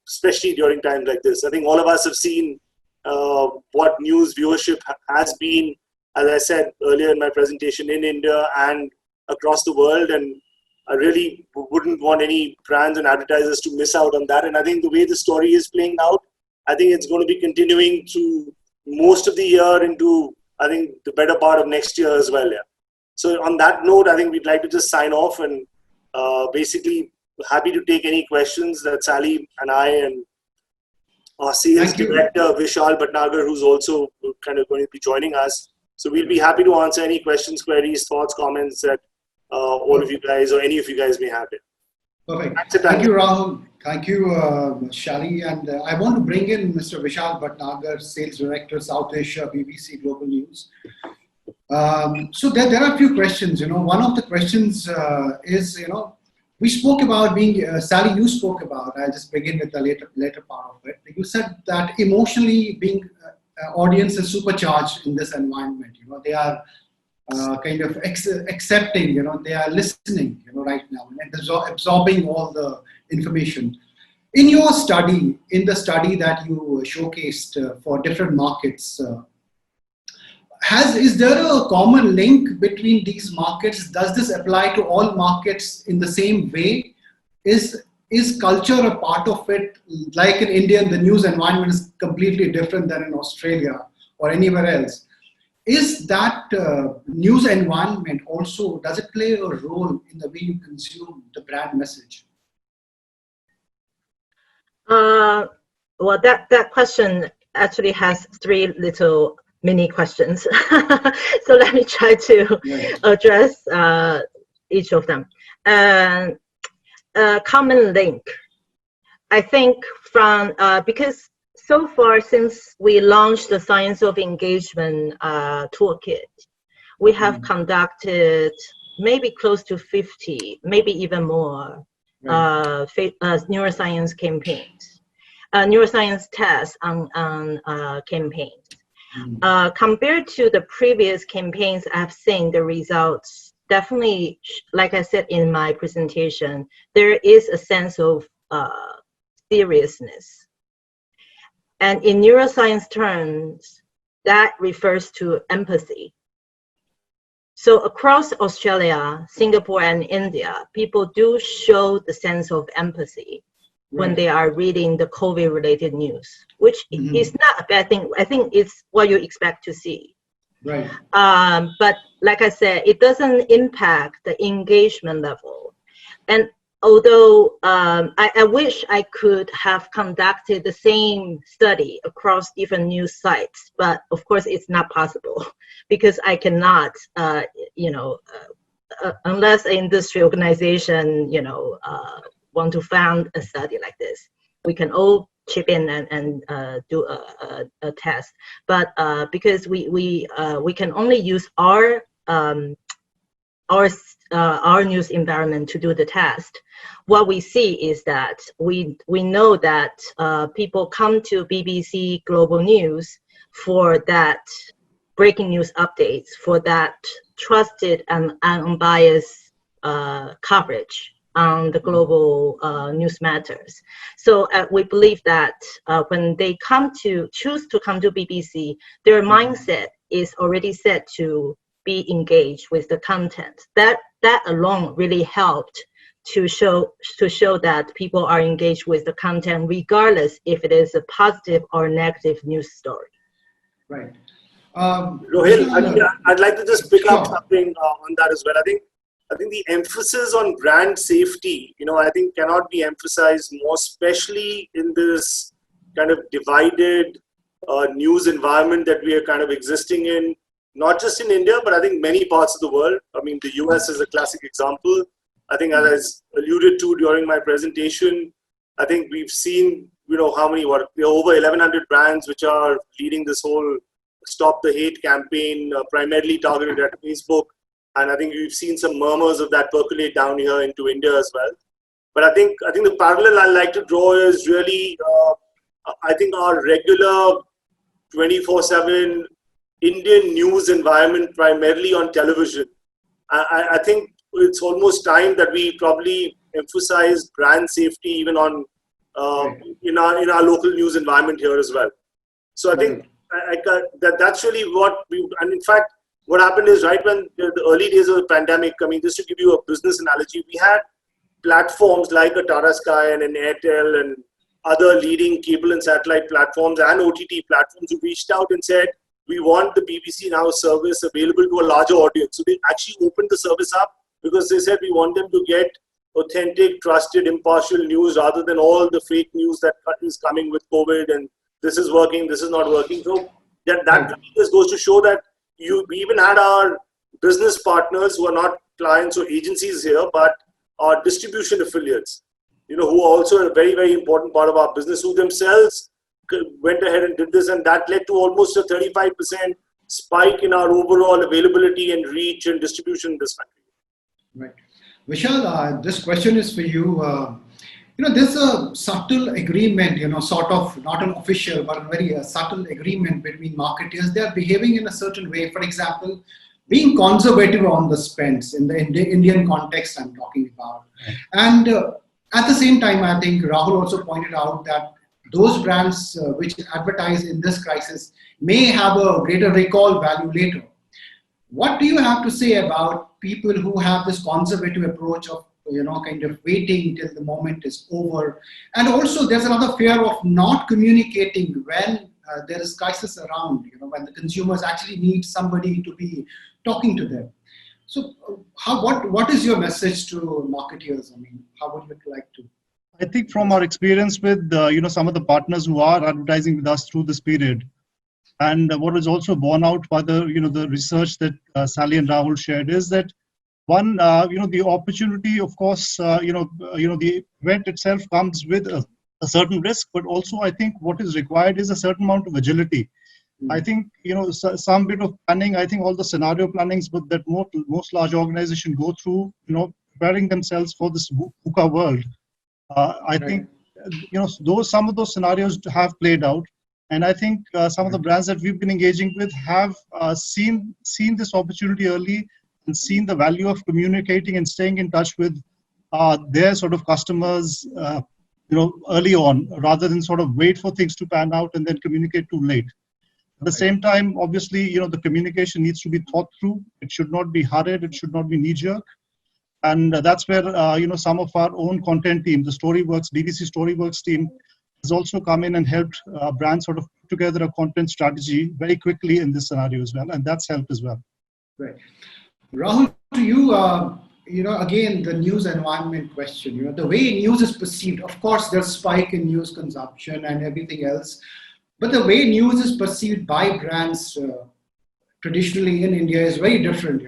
especially during times like this. I think all of us have seen what news viewership has been, as I said earlier in my presentation, in India and across the world, and I really wouldn't want any brands and advertisers to miss out on that. And I think the way the story is playing out, I think it's going to be continuing through most of the year into, I think, the better part of next year as well. Yeah. So on that note, I think we'd like to just sign off, and basically happy to take any questions that Sally and I and our sales director, Vishal Bhatnagar, who's also kind of going to be joining us. So we'll be happy to answer any questions, queries, thoughts, comments that all of you guys or any of you guys may have it. Perfect. Thank you, Rahul. Thank you, Shali. And I want to bring in Mr. Vishal Bhatnagar, Sales Director, South Asia, BBC Global News. So there are a few questions. One of the questions is, we spoke about being, Sally, you spoke about, I'll just begin with the later part of it. You said that emotionally being audience is supercharged in this environment. They are kind of accepting, they are listening, right now, and absorbing all the information. In your study, in the study that you showcased for different markets, is there a common link between these markets? Does this apply to all markets in the same way? Is culture a part of it? Like in India, the news environment is completely different than in Australia or anywhere else. Is that news environment also, does it play a role in the way you consume the brand message? Well, that question actually has three little mini questions. So let me try to address each of them. Common link. I think from, because so far since we launched the Science of Engagement toolkit, we have conducted maybe close to 50, maybe even more neuroscience campaigns, neuroscience tests on campaigns. Compared to the previous campaigns I've seen, the results definitely, like I said in my presentation, there is a sense of seriousness. And in neuroscience terms, that refers to empathy. So across Australia, Singapore, and India, people do show the sense of empathy when they are reading the COVID-related news, which is not a bad thing. I think it's what you expect to see. Right. But like I said, it doesn't impact the engagement level. And although I wish I could have conducted the same study across different news sites, but of course it's not possible because I cannot, unless an industry organization, want to found a study like this, we can all chip in and do a test. But because we can only use our our news environment to do the test, what we see is that we know that people come to BBC Global News for that breaking news updates, for that trusted and unbiased coverage on the global news matters. So we believe that when they choose to come to BBC, their mindset is already set to be engaged with the content. That alone really helped to show that people are engaged with the content, regardless if it is a positive or negative news story. Right. Rohil, I'd like to just pick up Sure. something on that as well. I think the emphasis on brand safety, I think cannot be emphasized more, especially in this kind of divided news environment that we are kind of existing in, not just in India, but I think many parts of the world. I mean, the US is a classic example. I think, as I alluded to during my presentation, I think we've seen, how many, there are over 1,100 brands which are leading this whole Stop the Hate campaign, primarily targeted at Facebook. And I think we've seen some murmurs of that percolate down here into India as well. But I think the parallel I like to draw is really, I think our regular 24/7 Indian news environment, primarily on television. I think it's almost time that we probably emphasize brand safety even on in our local news environment here as well. So I think that's really what we. And in fact, what happened is right when the early days of the pandemic. I mean, just to give you a business analogy, we had platforms like a Tata Sky and an Airtel and other leading cable and satellite platforms and OTT platforms who reached out and said, we want the BBC Now service available to a larger audience. So they actually opened the service up because they said we want them to get authentic, trusted, impartial news rather than all the fake news that is coming with COVID and this is working, this is not working. So that just goes to show that we even had our business partners who are not clients or agencies here, but our distribution affiliates, who are also a very, very important part of our business, who themselves went ahead and did this, and that led to almost a 35% spike in our overall availability and reach and distribution in this country. Right. Vishal, this question is for you. There's a subtle agreement, sort of not an official, but a very subtle agreement between marketers. They're behaving in a certain way. For example, being conservative on the spends in the Indian context I'm talking about. And at the same time, I think Rahul also pointed out that those brands which advertise in this crisis may have a greater recall value later. What do you have to say about people who have this conservative approach of, kind of waiting till the moment is over? And also there's another fear of not communicating when there is crisis around, when the consumers actually need somebody to be talking to them. So what is your message to marketers? I mean, how would you like to? I think from our experience with some of the partners who are advertising with us through this period, and what was also borne out by the the research that Sally and Rahul shared is that one the opportunity, of course, the event itself comes with a certain risk, but also I think what is required is a certain amount of agility. I think some bit of planning. I think all the scenario plannings that most large organizations go through, preparing themselves for this VUCA world. I think some of those scenarios have played out, and I think some of the brands that we've been engaging with have seen this opportunity early and seen the value of communicating and staying in touch with their sort of customers, early on, rather than sort of wait for things to pan out and then communicate too late. At the same time, obviously, the communication needs to be thought through. It should not be hurried. It should not be knee-jerk. And that's where, some of our own content team, the Storyworks, BBC Storyworks team, has also come in and helped brands sort of put together a content strategy very quickly in this scenario as well. And that's helped as well. Right. Rahul, to you, again, the news environment question, the way news is perceived, of course, there's a spike in news consumption and everything else. But the way news is perceived by brands traditionally in India is very different,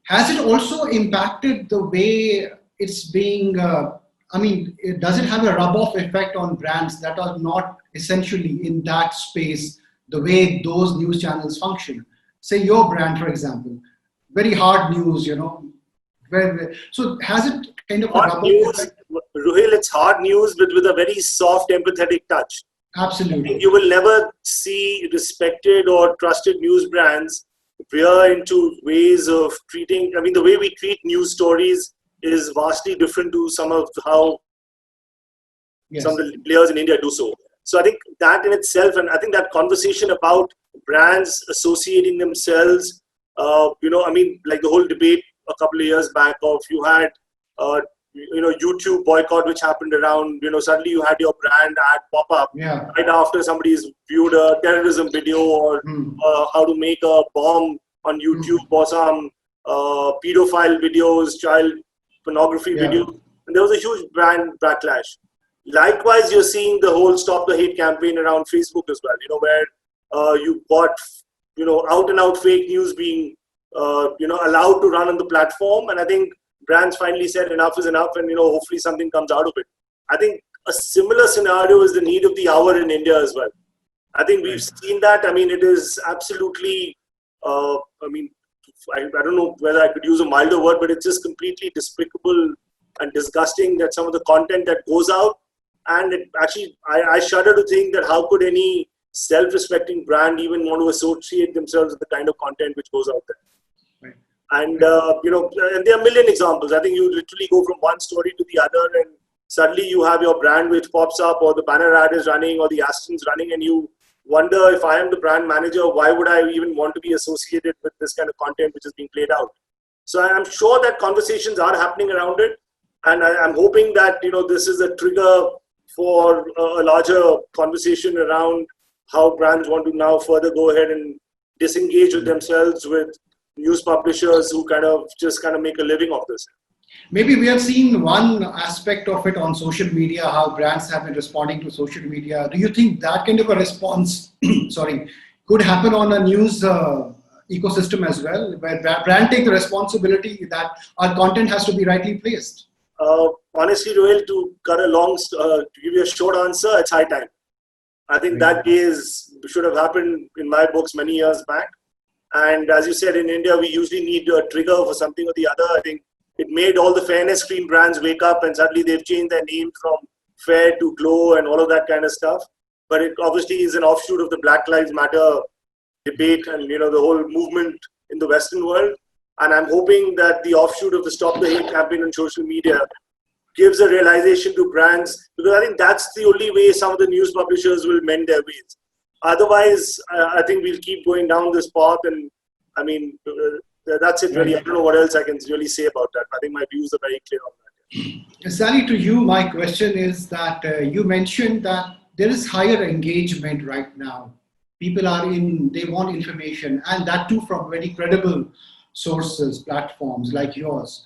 Has it also impacted the way it's being, does it have a rub-off effect on brands that are not essentially in that space, the way those news channels function? Say your brand, for example, very hard news, So has it kind of a Hard rubber news, effect? Ruhail, it's hard news, but with a very soft, empathetic touch. Absolutely. You will never see respected or trusted news brands veer into ways of treating. I mean, the way we treat news stories is vastly different to some of how Yes. some of the players in India do so. So I think that in itself, and I think that conversation about brands associating themselves, I mean, like the whole debate a couple of years back of you had, YouTube boycott, which happened around, suddenly you had your brand ad pop up Yeah. right after somebody's viewed a terrorism video or how to make a bomb on YouTube or some pedophile videos, child pornography videos. And there was a huge brand backlash. Likewise, you're seeing the whole Stop the Hate campaign around Facebook as well, where you got, out and out fake news being, allowed to run on the platform. And I think brands finally said enough is enough, and, hopefully something comes out of it. I think a similar scenario is the need of the hour in India as well. I think we've seen that. I mean, it is absolutely, I don't know whether I could use a milder word, but it's just completely despicable and disgusting that some of the content that goes out. And it actually, I shudder to think that how could any self-respecting brand even want to associate themselves with the kind of content which goes out there. Right. And, and there are a million examples. I think you literally go from one story to the other and suddenly you have your brand which pops up, or the banner ad is running, or the Aston's running, and you wonder, if I am the brand manager, why would I even want to be associated with this kind of content which is being played out? So I'm sure that conversations are happening around it. And I'm hoping that, this is a trigger for a larger conversation around how brands want to now further go ahead and disengage with themselves with news publishers who kind of make a living of this. Maybe we have seen one aspect of it on social media, how brands have been responding to social media. Do you think that kind of a response, could happen on a news ecosystem as well, where brand take the responsibility that our content has to be rightly placed? Honestly, Rohil, to give you a short answer, it's high time. I think that day should have happened in my books many years back. And as you said, in India, we usually need a trigger for something or the other. I think it made all the fairness cream brands wake up, and suddenly they've changed their name from Fair to Glow and all of that kind of stuff. But it obviously is an offshoot of the Black Lives Matter debate and, the whole movement in the Western world. And I'm hoping that the offshoot of the Stop the Hate campaign on social media gives a realization to brands, because I think that's the only way some of the news publishers will mend their ways. Otherwise, I think we'll keep going down this path. And I mean, that's it really. I don't know what else I can really say about that. I think my views are very clear on that. Sally, to you, my question is that you mentioned that there is higher engagement right now. People they want information, and that too from very credible sources, platforms like yours.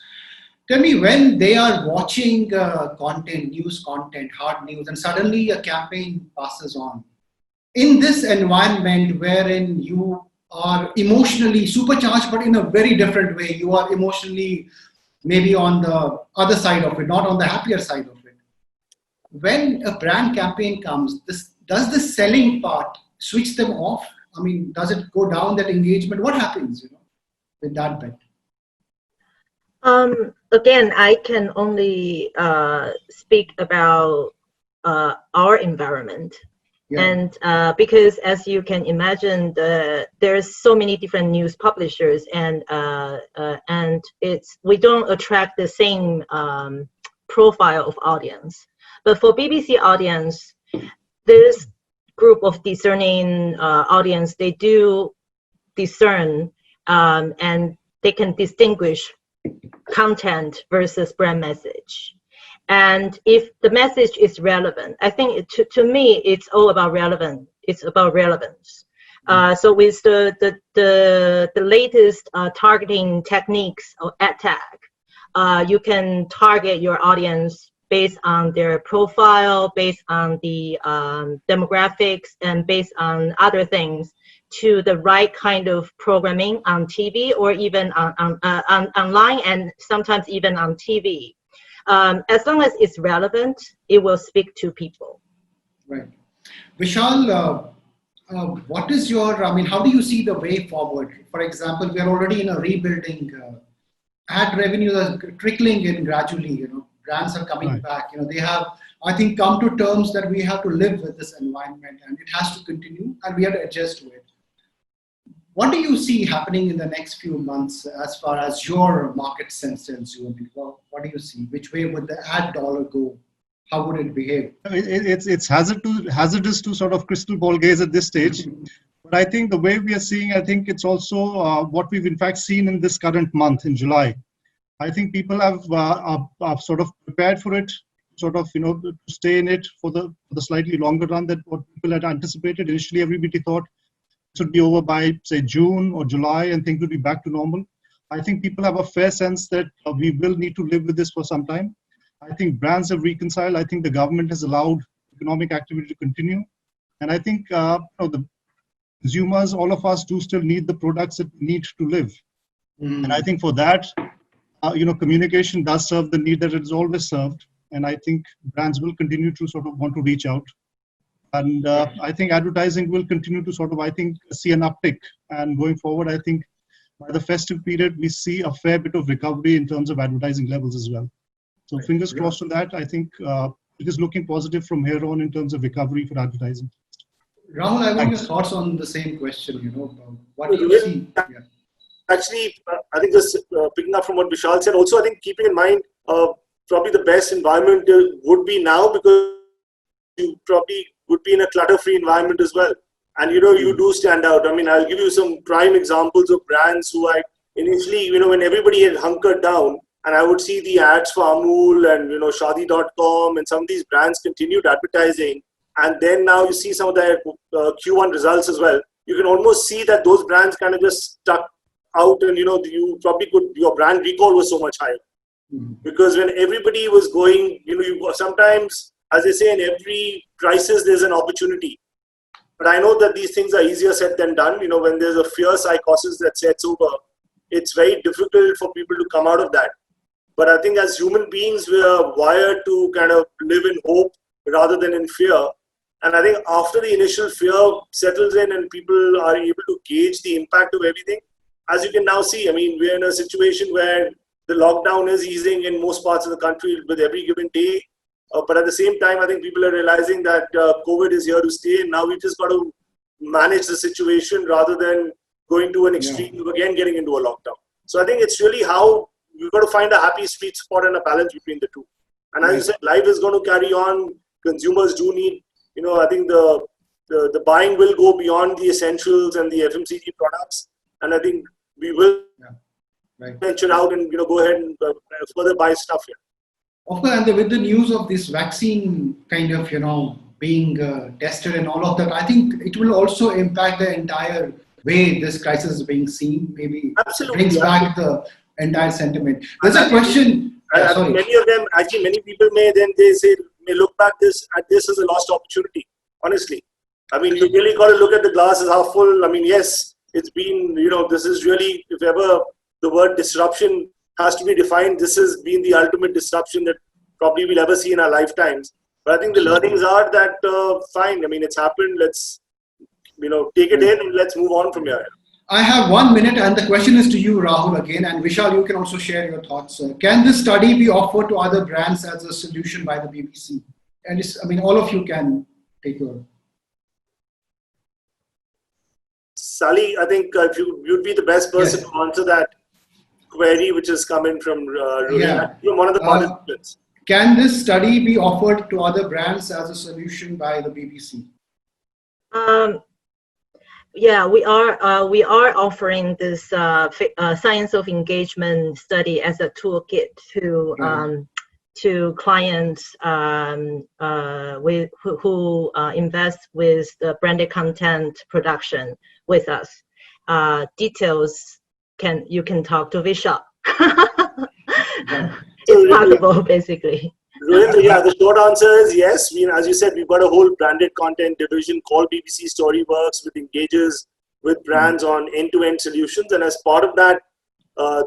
Tell me, when they are watching content, news content, hard news, and suddenly a campaign passes on, in this environment wherein you are emotionally supercharged, but in a very different way, you are emotionally maybe on the other side of it, not on the happier side of it. When a brand campaign comes, does the selling part switch them off? I mean, does it go down, that engagement? What happens, with that bit? Again, I can only speak about our environment. Yeah. And because, as you can imagine, there's so many different news publishers, and we don't attract the same profile of audience. But for BBC audience, this group of discerning audience, they do discern and they can distinguish content versus brand message. And if the message is relevant, I think to me, it's all about relevance. It's about relevance. So with the latest targeting techniques of ad tag, you can target your audience based on their profile, based on the demographics, and based on other things, to the right kind of programming on TV or even on online, and sometimes even on TV. As long as it's relevant, it will speak to people. Right. Vishal, what is how do you see the way forward? For example, we are already in a rebuilding ad revenues are trickling in gradually. Brands are coming Right. back. They have, I think, come to terms that we have to live with this environment and it has to continue and we have to adjust to it. What do you see happening in the next few months as far as your market sense tells you? I mean, what do you see? Which way would the ad dollar go? How would it behave? It's hazardous to sort of crystal ball gaze at this stage. But I think the way we are seeing, I think it's also what we've in fact seen in this current month in July. I think people are sort of prepared for it, sort of to stay in it for the slightly longer run than what people had anticipated. Initially, everybody thought it would be over by say June or July and things would be back to normal. I think people have a fair sense that we will need to live with this for some time. I think brands have reconciled. I think the government has allowed economic activity to continue, and I think the consumers, all of us, do still need the products that we need to live. And I think for that, communication does serve the need that it has always served. And I think brands will continue to sort of want to reach out. And I think advertising will continue to sort of, I think, see an uptick. And going forward, I think by the festive period, we see a fair bit of recovery in terms of advertising levels as well. So fingers crossed on that. I think it is looking positive from here on in terms of recovery for advertising. Rahul, I want your thoughts on the same question. What do you see? Yeah. Actually, I think just picking up from what Vishal said, also I think keeping in mind probably the best environment would be now, because you probably would be in a clutter-free environment as well. And you do stand out. I mean, I'll give you some prime examples of brands who I initially, when everybody had hunkered down, and I would see the ads for Amul and Shadi.com and some of these brands continued advertising. And then now you see some of their Q1 results as well. You can almost see that those brands kind of just stuck out, and you probably your brand recall was so much higher. Because when everybody was going, you sometimes, as they say, in every crisis there's an opportunity. But I know that these things are easier said than done. When there's a fear psychosis that sets over, it's very difficult for people to come out of that. But I think as human beings, we are wired to kind of live in hope rather than in fear. And I think after the initial fear settles in and people are able to gauge the impact of everything, as you can now see, I mean, we're in a situation where the lockdown is easing in most parts of the country with every given day. But at the same time, I think people are realizing that COVID is here to stay. And now we just got to manage the situation rather than going to an extreme of again getting into a lockdown. So I think it's really how we've got to find a happy sweet spot and a balance between the two. And as you said, life is going to carry on. Consumers do need, I think the buying will go beyond the essentials and the FMCG products. And I think we will venture out and go ahead and further buy stuff here. Of course, and with the news of this vaccine kind of being tested and all of that, I think it will also impact the entire way this crisis is being seen. Maybe absolutely brings back the entire sentiment. There's a question. Sorry. Many of them, actually, many people may look back at this as a lost opportunity. Honestly, I mean, you really got to look at the glass as half full. I mean, yes, it's been, this is really, if ever the word disruption has to be defined, this has been the ultimate disruption that probably we'll ever see in our lifetimes. But I think the learnings are that, fine, I mean, it's happened. Let's, take it in and let's move on from here. I have 1 minute, and the question is to you, Rahul, again, and Vishal, you can also share your thoughts. Can this study be offered to other brands as a solution by the BBC? And all of you can take your. Sally, I think you'd be the best person to answer that query, which is coming from one of the participants. Can this study be offered to other brands as a solution by the BBC? Yeah, we are offering this science of engagement study as a toolkit to clients who invest with the branded content production with us. Details you can talk to Vishal. It's possible, basically. Yeah, the short answer is yes. As you said, we've got a whole branded content division called BBC Storyworks, which engages with brands on end-to-end solutions. And as part of that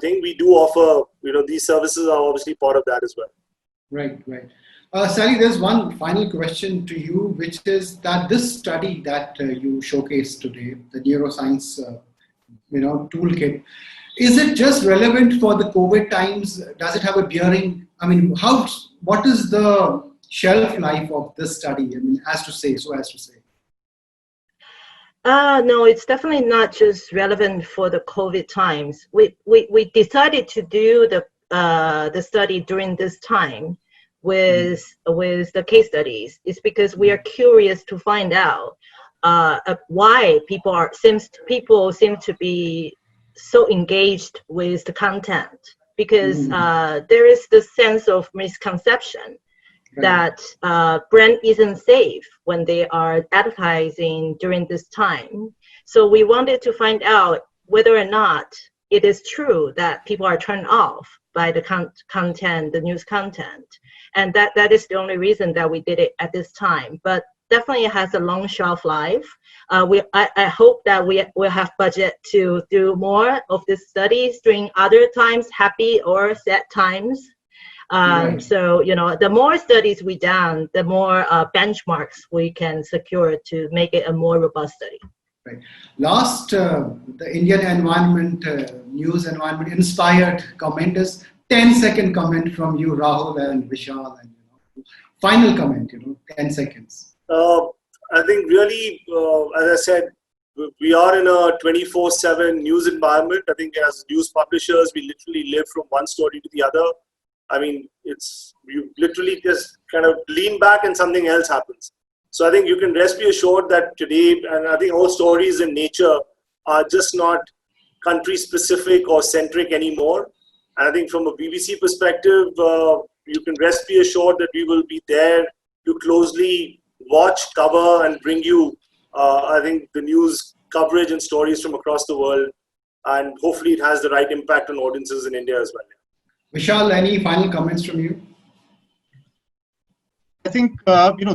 thing, we do offer, these services are obviously part of that as well. Right. Sally, there's one final question to you, which is that this study that you showcased today, the neuroscience, toolkit, is it just relevant for the COVID times? Does it have a bearing? I mean, what is the shelf life of this study? I mean, as to say. No, it's definitely not just relevant for the COVID times. We decided to do the study during this time with the case studies. It's because we are curious to find out why people seem to be so engaged with the content, because there is this sense of misconception that brand isn't safe when they are advertising during this time. So we wanted to find out whether or not it is true that people are turned off by the content, the news content. And that is the only reason that we did it at this time. But definitely it has a long shelf life. I hope that we will have budget to do more of these studies during other times, happy or sad times. Right. So, the more studies we done, the more benchmarks we can secure to make it a more robust study. Right. Last, the Indian environment, news environment inspired comment is 10-second comment from you, Rahul and Vishal. And final comment, 10 seconds. I think really, as I said, we are in a 24/7 news environment. I think as news publishers, we literally live from one story to the other. I mean, you literally just kind of lean back and something else happens. So I think you can rest be assured that today, and I think all stories in nature are just not country specific or centric anymore. And I think from a BBC perspective, you can rest be assured that we will be there to closely watch, cover, and bring you, I think, the news coverage and stories from across the world. And hopefully it has the right impact on audiences in India as well. Vishal, any final comments from you? I think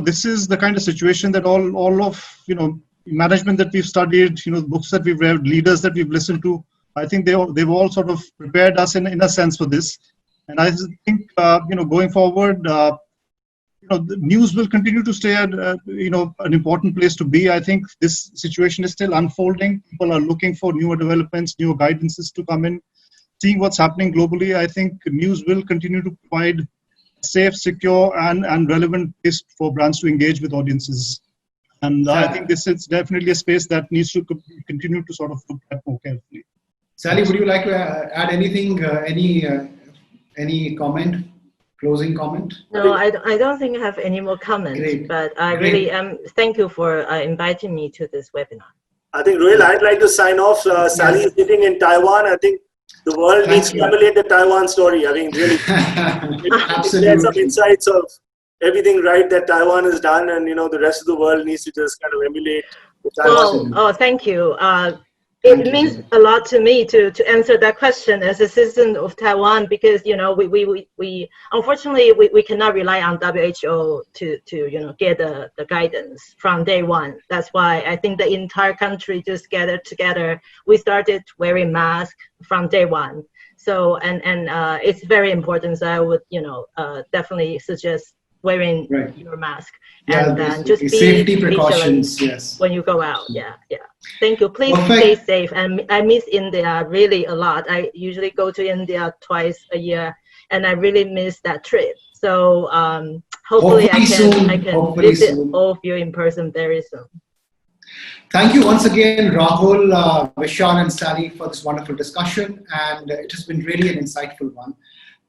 this is the kind of situation that all of management that we've studied, books that we've read, leaders that we've listened to, I think they've all sort of prepared us in a sense for this. And I think going forward, the news will continue to stay at an important place to be. I think this situation is still unfolding. People are looking for newer developments, newer guidances to come in, seeing what's happening globally. I think news will continue to provide safe, secure, and relevant place for brands to engage with audiences. And I think this is definitely a space that needs to continue to sort of look at more carefully. Sally, would you like to add anything? Any comment? Closing comment? No, I don't think I have any more comments. Great. But I really thank you for inviting me to this webinar. I think, Rohil, I'd like to sign off. Sally is sitting in Taiwan. I think the world needs to emulate the Taiwan story. I mean, really, there's some insights of everything right that Taiwan has done, and the rest of the world needs to just kind of emulate the Taiwan. Oh, thank you. It means a lot to me to answer that question as a citizen of Taiwan, because we unfortunately we cannot rely on WHO to get the guidance from day one. That's why I think the entire country just gathered together. We started wearing masks from day one. So and it's very important. So I would definitely suggest wearing your mask and just be safety precautions. Yes, when you go out. Yeah. Thank you. Please stay safe. And I miss India really a lot. I usually go to India twice a year, and I really miss that trip. So hopefully I can visit all of you in person very soon. Thank you once again, Rahul, Vishal, and Sally, for this wonderful discussion, and it has been really an insightful one.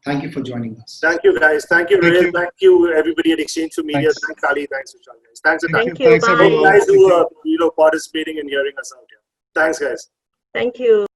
Thank you for joining us. Thank you, guys. Thank you, Rohil. Thank you, everybody at Exchange for Media. Thanks, Ali. Thanks, Vishal, guys. Thanks, Thank you. Thanks, Bye. everyone. guys who are participating and hearing us out here. Thanks, guys. Thank you.